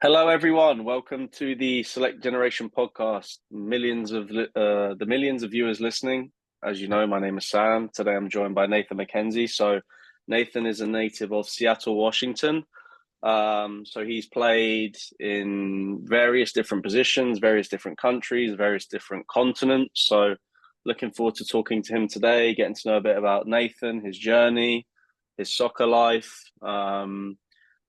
Hello, everyone. Welcome to the Select Generation podcast. The millions of viewers listening. As you know, my name is Sam. Today, I'm joined by Nathan Mackenzie. So, Nathan is a native of Seattle, Washington. So he's played in various different positions, various different countries, various different continents. So, looking forward to talking to him today, getting to know a bit about Nathan, his journey, his soccer life.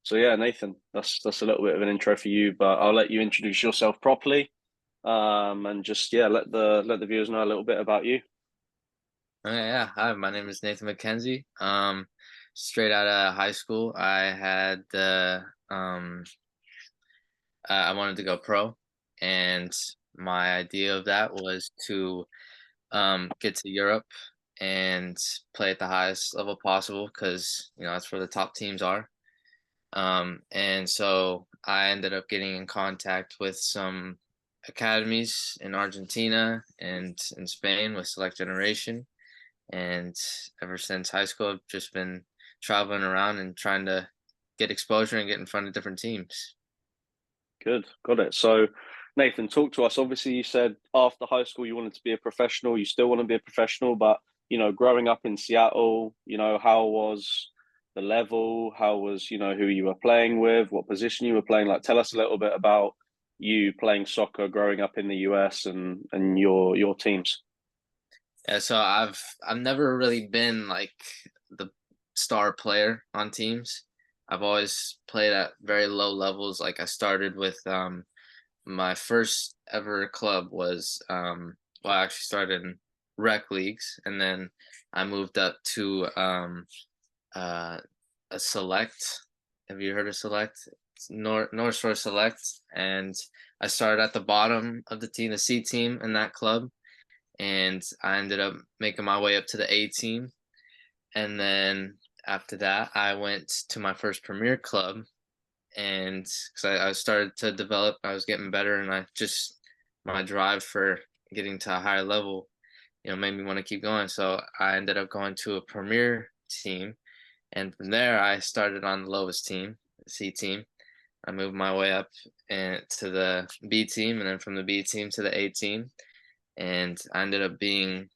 So yeah, Nathan, that's a little bit of an intro for you, but I'll let you introduce yourself properly, and just let the viewers know a little bit about you. Yeah. Hi, my name is Nathan Mackenzie. Straight out of high school, I wanted to go pro, and my idea of that was to get to Europe and play at the highest level possible because that's where the top teams are. And so I ended up getting in contact with some academies in Argentina and in Spain with Select Generation. And ever since high school, I've just been traveling around and trying to get exposure and get in front of different teams. Good, got it. So, Nathan, talk to us. Obviously, you said after high school you wanted to be a professional. You still want to be a professional, but growing up in Seattle, how was the level? How was who you were playing with? What position you were playing? Like, tell us a little bit about you playing soccer, growing up in the US, and your teams. Yeah, so I've never really been like the star player on teams. I've always played at very low levels. Like I started with my first ever club was I actually started in rec leagues, and then I moved up to uh a select. Have you heard of select? It's North Shore Select, and I started at the bottom of the team, the C team in that club, and I ended up making my way up to the A team. And then after that, I went to my first premier club, and because I started to develop, I was getting better, and I just my drive for getting to a higher level, made me want to keep going. So I ended up going to a premier team, and from there, I started on the lowest team, the C team. I moved my way up and to the B team, and then from the B team to the A team, and I ended up being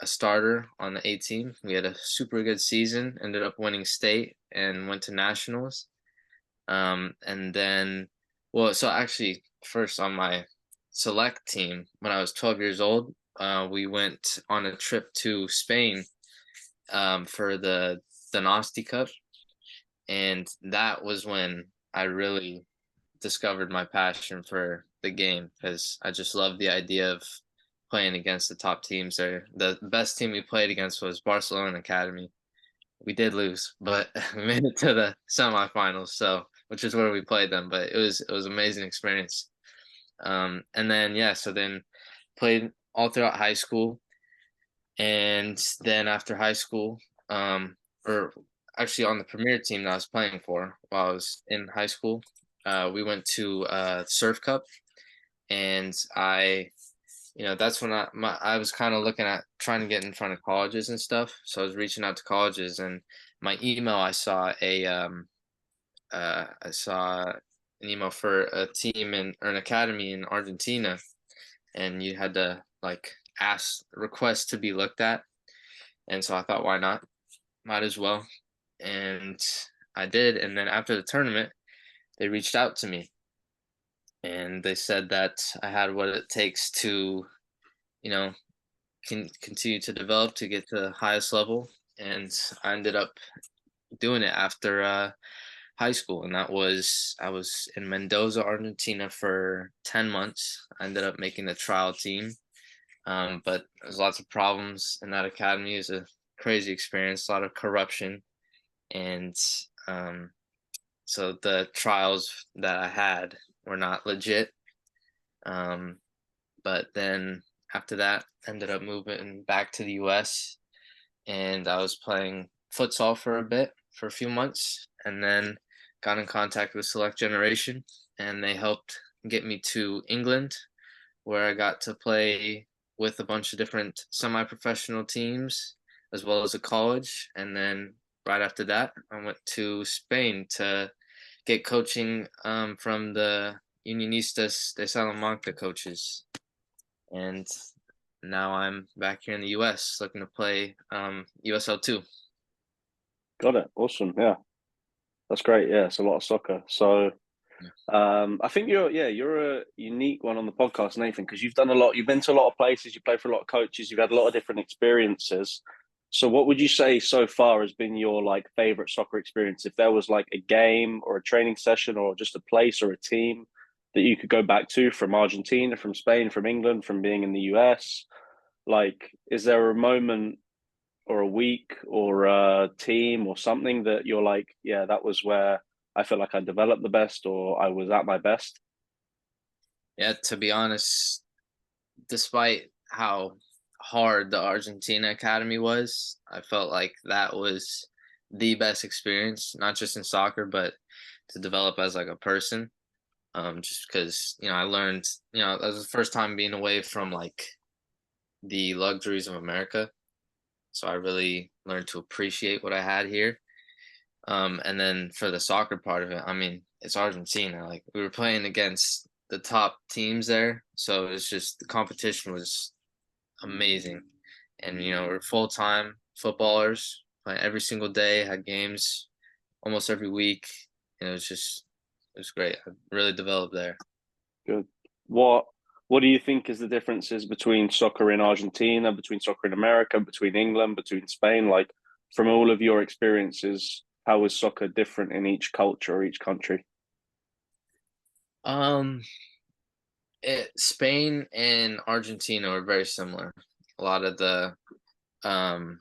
a starter on the A team. We had a super good season, ended up winning state and went to nationals. And then, well, so actually, first on my select team, when I was 12 years old, we went on a trip to Spain for the Nasty Cup, and that was when I really discovered my passion for the game because I just love the idea of playing against the top teams there. The best team we played against was Barcelona Academy. We did lose, but we made it to the semifinals, so which is where we played them. But it was an amazing experience. And then yeah, so then played all throughout high school, and then after high school, or actually on the premier team that I was playing for while I was in high school, we went to Surf Cup, and that's when I was kind of looking at trying to get in front of colleges and stuff. So I was reaching out to colleges, and my email I saw an email for a team or an academy in Argentina, and you had to like ask request to be looked at. And so I thought, why not? Might as well. And I did. And then after the tournament, they reached out to me, and they said that I had what it takes to, you know, continue to develop to get to the highest level. And I ended up doing it after high school, and I was in Mendoza, Argentina for 10 months. I ended up making the trial team, but there's lots of problems in that academy. It was a crazy experience, a lot of corruption, and um, so the trials that I had were not legit. Um, but then after that, ended up moving back to the U.S. and I was playing futsal for a bit, for a few months, and then got in contact with Select Generation, and they helped get me to England, where I got to play with a bunch of different semi-professional teams as well as a college. And then right after that, I went to Spain to get coaching from the Unionistas de Salamanca coaches, and now I'm back here in the U.S. looking to play USL 2. Got it. Awesome. Yeah, that's great. Yeah, it's a lot of soccer. So Yeah. I think you're a unique one on the podcast, Nathan, because you've done a lot. You've been to a lot of places. You played for a lot of coaches. You've had a lot of different experiences. So, what would you say so far has been your like favorite soccer experience? If there was like a game or a training session or just a place or a team that you could go back to from Argentina, from Spain, from England, from being in the US, like, is there a moment or a week or a team or something that you're like, yeah, that was where I feel like I developed the best or I was at my best? Yeah, to be honest, despite how hard the Argentina Academy was, I felt like that was the best experience, not just in soccer, but to develop as like a person. Just because I learned, that was the first time being away from like the luxuries of America, so I really learned to appreciate what I had here. And then for the soccer part of it, I mean, it's Argentina. Like we were playing against the top teams there, so it's just the competition was amazing. And we're full time footballers, playing every single day, had games almost every week. It was great. I really developed there. Good. What what do you think is the differences between soccer in Argentina, between soccer in America, between England, between Spain? Like from all of your experiences, how is soccer different in each culture or each country? Um, Spain and Argentina are very similar. A lot of the um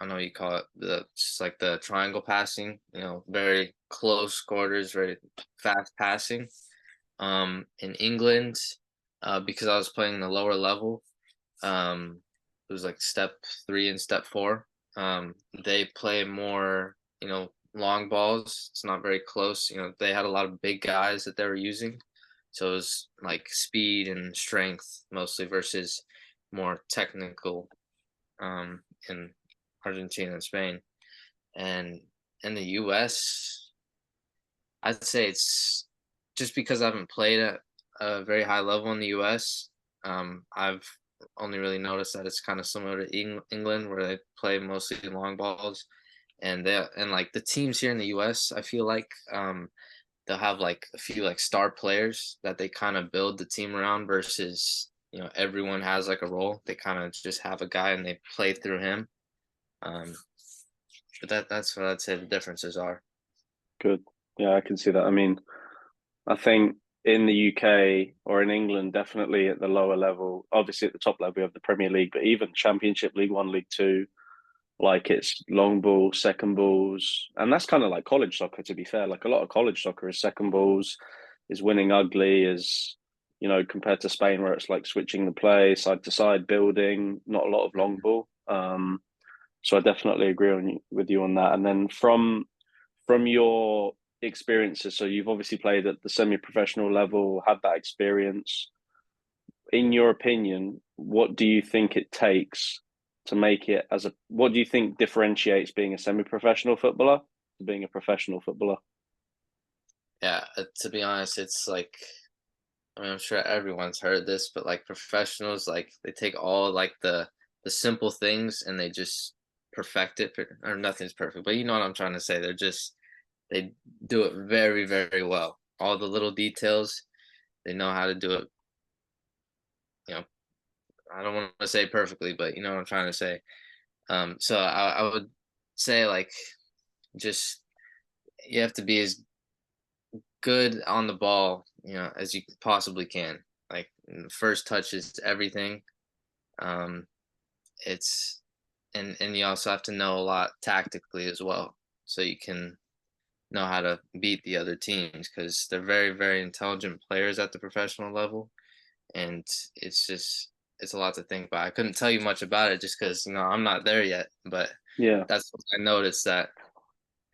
I don't know what you call it, the just like the triangle passing, very close quarters, very fast passing. In England, because I was playing the lower level, it was like step 3 and step 4. They play more, long balls. It's not very close. They had a lot of big guys that they were using, so it was like speed and strength mostly versus more technical in Argentina and Spain. And in the US, I'd say it's just because I haven't played at a very high level in the US. I've only really noticed that it's kind of similar to England, where they play mostly long balls, and like the teams here in the US, I feel like they'll have like a few like star players that they kind of build the team around versus everyone has like a role. They kind of just have a guy and they play through him. Um, but that's what I'd say the differences are. Good. Yeah, I can see that. I mean, I think in the UK or in England, definitely at the lower level, obviously at the top level, we have the Premier League, but even Championship, League One, League Two, like it's long ball, second balls. And that's kind of like college soccer, to be fair. Like a lot of college soccer is second balls, is winning ugly, is, compared to Spain, where it's like switching the play side to side, building, not a lot of long ball. So I definitely agree with you on that. And then from your experiences, so you've obviously played at the semi-professional level, had that experience. In your opinion, what do you think it takes to make it as a? What do you think differentiates being a semi-professional footballer to being a professional footballer? Yeah, to be honest, it's like I mean, I'm sure everyone's heard this, but like professionals, like they take all like the simple things and they just perfect it. Or nothing's perfect, but you know what I'm trying to say. They do it very very well. All the little details, they know how to do it. You know, I don't want to say perfectly, but you know what I'm trying to say. So I would say like just you have to be as good on the ball, as you possibly can. Like the first touch is everything. Um, it's and you also have to know a lot tactically as well, so you can know how to beat the other teams because they're very very intelligent players at the professional level, and it's a lot to think about. I couldn't tell you much about it just because I'm not there yet, but Yeah, that's what I noticed that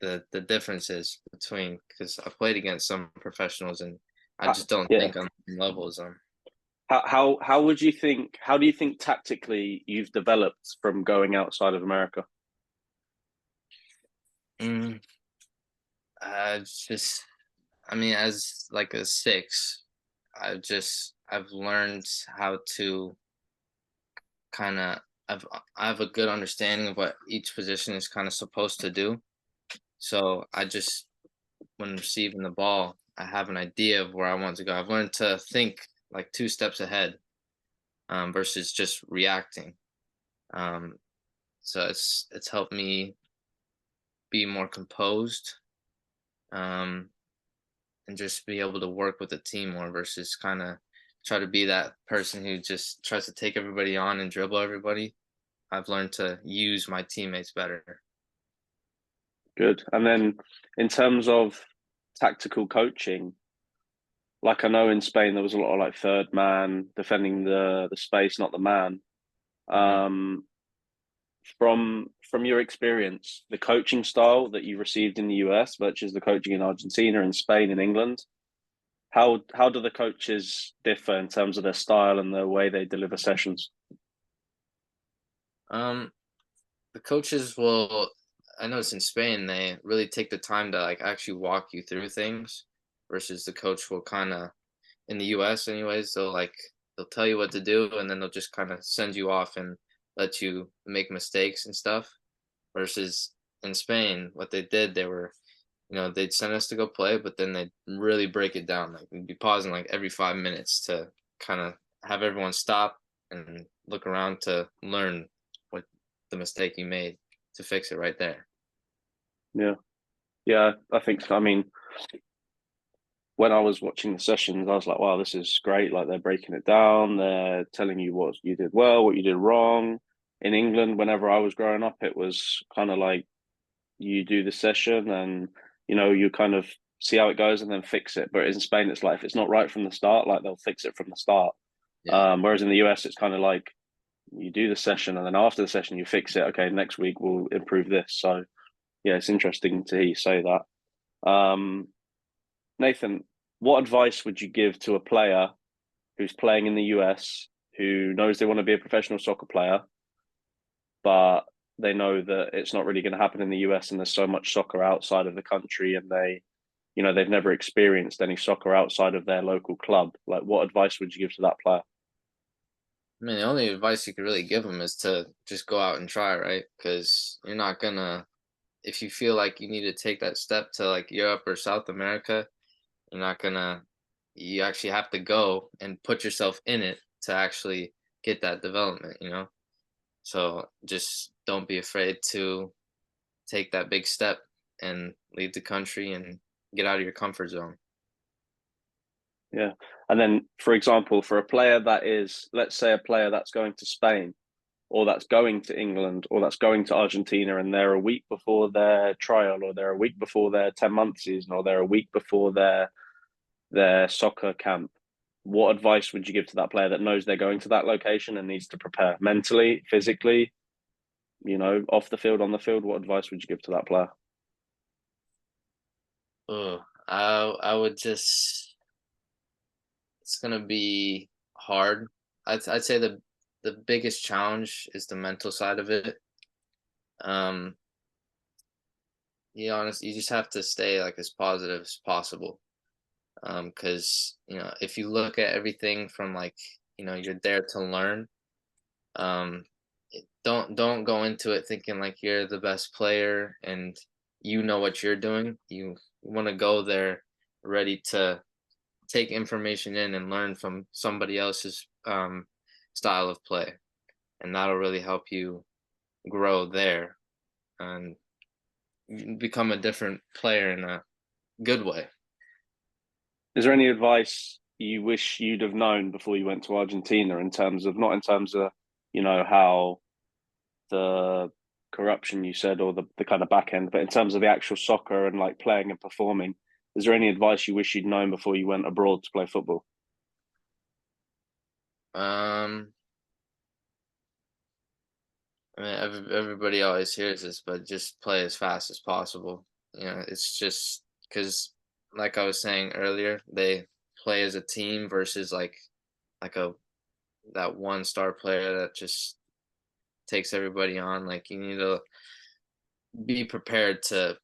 the differences between because I've played against some professionals and I just don't yeah. think on the same level as them. How would you think? How do you think tactically you've developed from going outside of America? Mm, Just, I mean, as like a six, I've learned how to kind of I have a good understanding of what each position is kind of supposed to do. So I just, when receiving the ball, I have an idea of where I want to go. I've learned to think like two steps ahead, versus just reacting. Um, so it's helped me be more composed, um, and just be able to work with the team more versus kind of try to be that person who just tries to take everybody on and dribble everybody. I've learned to use my teammates better. Good. And then in terms of tactical coaching, like I know in Spain there was a lot of like third man defending the space, not the man. Mhm. Um, from your experience, the coaching style that you received in the US versus the coaching in Argentina and Spain and England, how do the coaches differ in terms of their style and the way they deliver sessions? Um, the coaches will. I notice in Spain they really take the time to like actually walk you through things, versus the coach will kind of, in the US anyways, they'll tell you what to do and then they'll just kind of send you off and let you make mistakes and stuff. Versus in Spain, what they did, they were, they'd send us to go play, but then they'd really break it down. Like we'd be pausing like every 5 minutes to kind of have everyone stop and look around to learn what the mistake you made to fix it right there. Yeah, yeah, I think so. I mean, when I was watching the sessions, I was like, wow, this is great. Like they're breaking it down, they're telling you what you did well, what you did wrong. In England, whenever I was growing up, it was kind of like you do the session and you kind of see how it goes and then fix it. But in Spain, it's like if it's not right from the start, like they'll fix it from the start. Yeah. Whereas in the US, it's kind of like you do the session and then after the session you fix it. Okay, next week we'll improve this. So yeah, it's interesting to hear you say that. Nathan, what advice would you give to a player who's playing in the US who knows they want to be a professional soccer player, but they know that it's not really going to happen in the US and there's so much soccer outside of the country and they've never experienced any soccer outside of their local club. Like what advice would you give to that player? I mean, the only advice you could really give them is to just go out and try, right? Because you're not gonna, if you feel like you need to take that step to like Europe or South America, you're not gonna, you actually have to go and put yourself in it to actually get that development. So just don't be afraid to take that big step and leave the country and get out of your comfort zone. Yeah. And then, for example, for a player that is, let's say, a player that's going to Spain or that's going to England or that's going to Argentina and they're a week before their trial or they're a week before their 10-month season or they're a week before their soccer camp, what advice would you give to that player that knows they're going to that location and needs to prepare mentally, physically, off the field, on the field? What advice would you give to that player? Oh, I would just, it's gonna be hard. I'd say the biggest challenge is the mental side of it. Um, you just have to stay like as positive as possible. Because if you look at everything from like, you're there to learn. Don't go into it thinking like you're the best player and you know what you're doing. You want to go there ready to take information in and learn from somebody else's style of play, and that'll really help you grow there and become a different player in a good way. Is there any advice you wish you'd have known before you went to Argentina in terms of, not in terms of, how the corruption you said or the kind of back end, but in terms of the actual soccer and like playing and performing, is there any advice you wish you'd known before you went abroad to play football? Um, I mean, everybody always hears this, but just play as fast as possible. It's just because, like I was saying earlier, they play as a team versus like a that one star player that just takes everybody on. Like you need to be prepared to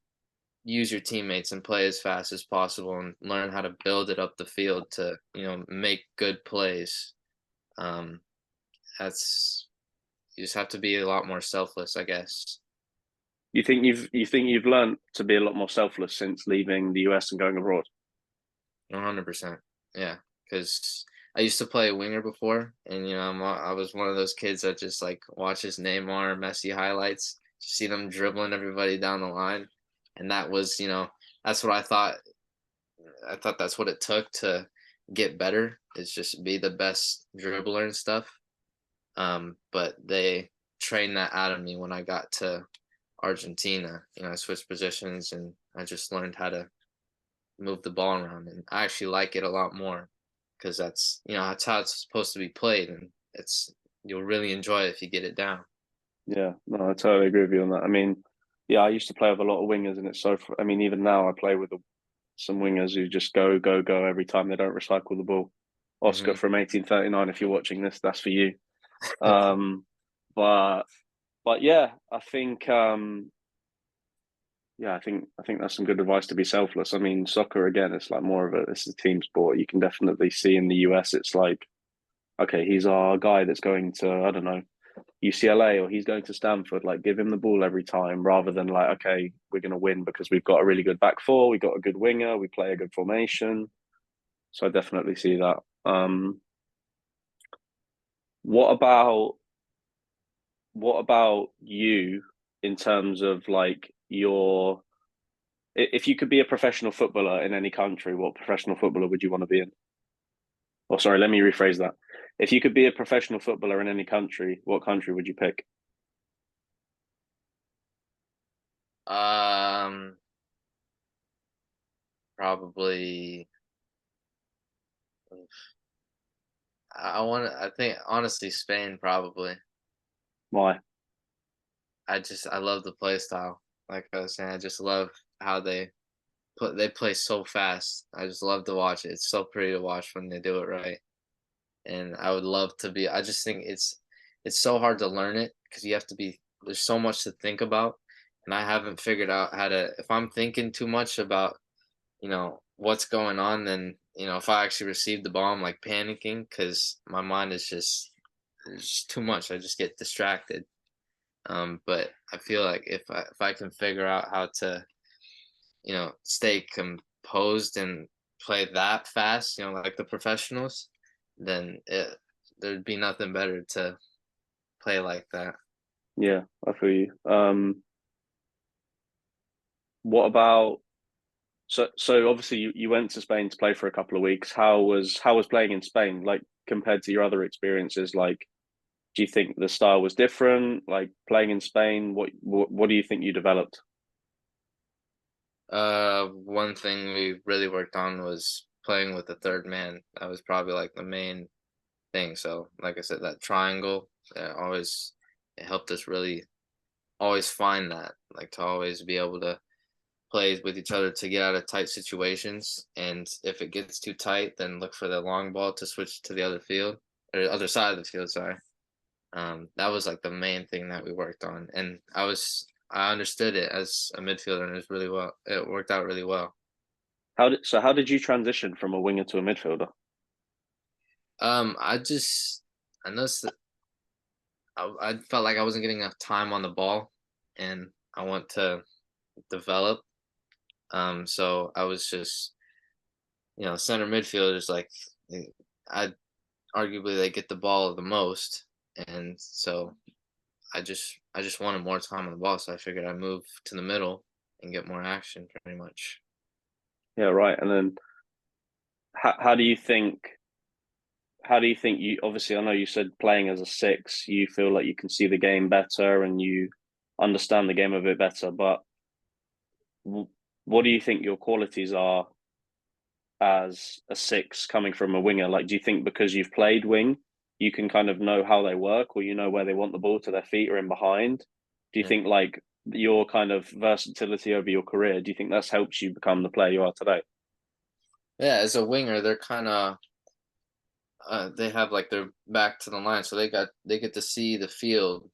use your teammates and play as fast as possible and learn how to build it up the field to, make good plays. Um, that's You just have to be a lot more selfless, I guess. You think you've learned to be a lot more selfless since leaving the US and going abroad? 100%. Yeah, because I used to play winger before, and I was one of those kids that just like watches Neymar, Messi highlights, see them dribbling everybody down the line, and that's what I thought. I thought that's what it took to get better. Is just be the best dribbler and stuff. But they trained that out of me when I got to Argentina. I switched positions and I just learned how to move the ball around, and I actually like it a lot more because that's how it's supposed to be played, and you'll really enjoy it if you get it down. Yeah, no, I totally agree with you on that. I mean, yeah, I used to play with a lot of wingers, and it's so. I mean, even now I play with some wingers who just go, go, go every time they don't recycle the ball. Oscar Hmm. from 1839, if you're watching this, that's for you. Um, but yeah, I think that's some good advice to be selfless. I mean, soccer again, it's like more of it's a team sport. You can definitely see in the US, it's like, okay, he's our guy that's going to, I don't know, UCLA, or he's going to Stanford. Like, give him the ball every time, rather than like, okay, we're going to win because we've got a really good back four, we got a good winger, we play a good formation. So I definitely see that. What about what about you in terms of like if you could be a professional footballer in any country, what professional footballer would you want to be in? Oh, sorry, let me rephrase that. If you could be a professional footballer in any country, what country would you pick? Um, Probably. I think honestly Spain probably. Why? I love the play style. Like I was saying, I just love how they play so fast. I just love to watch it. It's so pretty to watch when they do it right. And I would love to be. I just think it's so hard to learn it because you have to be. There's so much to think about, and I haven't figured out how to. If I'm thinking too much about what's going on, then if I actually receive the ball, I'm like panicking because my mind is just it's just too much. I just get distracted. But I feel like if I can figure out how to stay composed and play that fast, like the professionals, then there'd be nothing better to play like that. Yeah, I feel you. What about so obviously you went to Spain to play for a couple of weeks. How was playing in Spain like compared to your other experiences? Like, do you think the style was different? Like playing in Spain, what do you think you developed? One thing we really worked on was playing with the third man. That was probably like the main thing. So, like I said, that triangle always it helped us really always find that, like to always be able to play with each other to get out of tight situations. And if it gets too tight, then look for the long ball to switch to the other field or the other side of the field. Sorry. That was like the main thing that we worked on, and I understood it as a midfielder, and it was really well. It worked out really well. How did you transition from a winger to a midfielder? I just I noticed that I felt like I wasn't getting enough time on the ball, and I want to develop. So I was just center midfielders like I arguably they get the ball the most, and so I just wanted more time on the ball, so I figured I'd move to the middle and get more action pretty much. Yeah, right. And then how, how do you think how do you think you obviously I know you said playing as a six, you feel like you can see the game better and you understand the game a bit better, but what do you think your qualities are as a six coming from a winger? Like, do you think because you've played wing, you can kind of know how they work, or you know where they want the ball to their feet or in behind? Do you Yeah. think like your kind of versatility over your career, do you think that's helped you become the player you are today? Yeah, as a winger, they're kind of they have like their back to the line, so they get to see the field.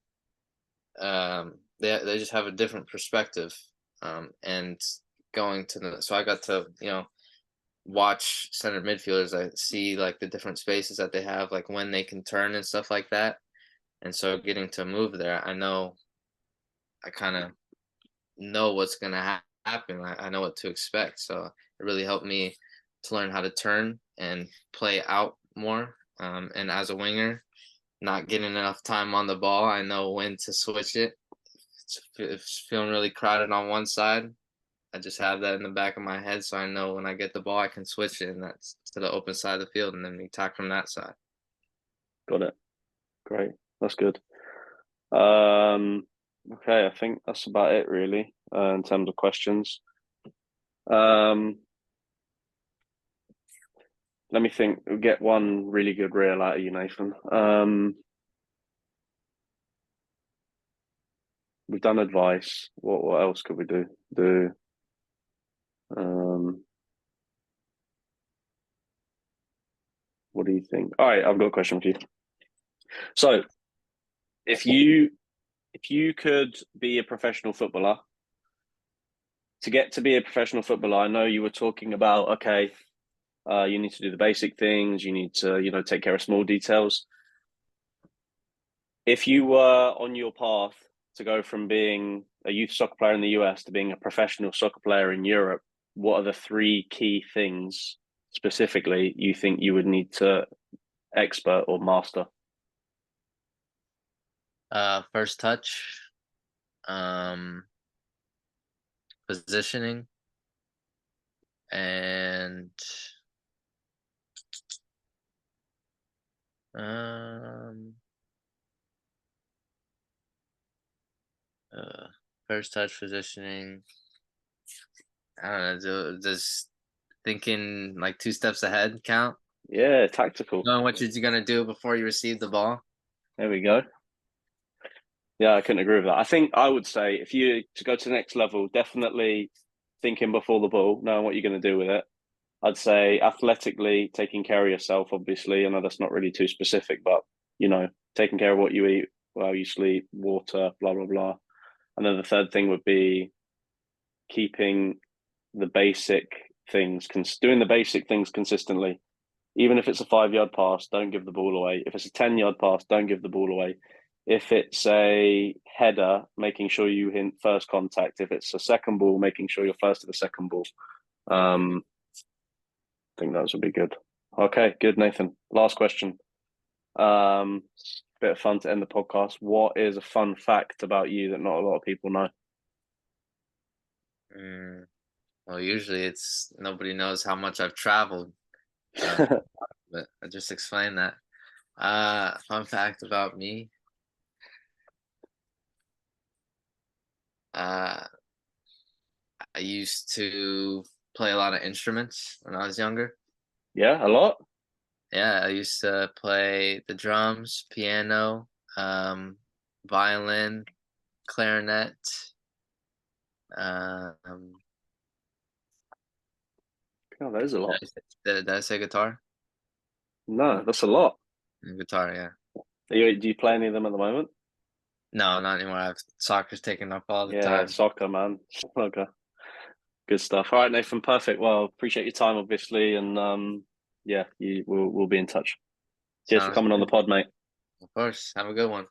They just have a different perspective, and going to so I got to, watch center midfielders. I see like the different spaces that they have, like when they can turn and stuff like that. And so getting to move there, I kind of know what's gonna happen. I know what to expect. So it really helped me to learn how to turn and play out more. And as a winger, not getting enough time on the ball, I know when to switch it. If it's feeling really crowded on one side, I just have that in the back of my head, so I know when I get the ball, I can switch it, and that's to the open side of the field, and then we attack from that side. Got it. Great. That's good. Okay, I think that's about it really, in terms of questions. Let me think. We'll get one really good reel out of you, Nathan. We've done advice. What else could we do? What do you think? All right, I've got a question for you. So, if you could be a professional footballer, to get to be a professional footballer, I know you were talking about, okay, you need to do the basic things, you need to, take care of small details. If you were on your path to go from being a youth soccer player in the US to being a professional soccer player in Europe, what are the 3 key things specifically you think you would need to expert or master? First touch, positioning, and first touch, positioning. I don't know. Does thinking like 2 steps ahead count? Yeah, tactical. Knowing what you're gonna do before you receive the ball. There we go. Yeah, I couldn't agree with that. I think I would say if you to go to the next level, definitely thinking before the ball, knowing what you're going to do with it. I'd say athletically taking care of yourself. Obviously, I know that's not really too specific, but taking care of what you eat, while you sleep, water, blah blah blah. And then the third thing would be keeping the basic things, doing the basic things consistently. Even if it's a 5-yard pass, don't give the ball away. If it's a 10-yard pass, don't give the ball away. If it's a header, making sure you hit first contact. If it's a second ball, making sure you're first to the second ball. I think those would be good. Okay, good, Nathan. Last question. Bit of fun to end the podcast. What is a fun fact about you that not a lot of people know? Well, usually it's nobody knows how much I've traveled, but I just explained that. Fun fact about me. I used to play a lot of instruments when I was younger. Yeah, a lot. Yeah, I used to play the drums, piano, violin, clarinet. Oh, that is a lot. Did I say guitar? No, that's a lot. Guitar, yeah. Do you play any of them at the moment? No, not anymore. Soccer's taking up all the Yeah, time. soccer, man. Okay. Good stuff. All right, Nathan. Perfect. Well, appreciate your time, obviously, and yeah, we'll be in touch. Cheers for Sounds coming on the good. pod, mate. Of course. Have a good one.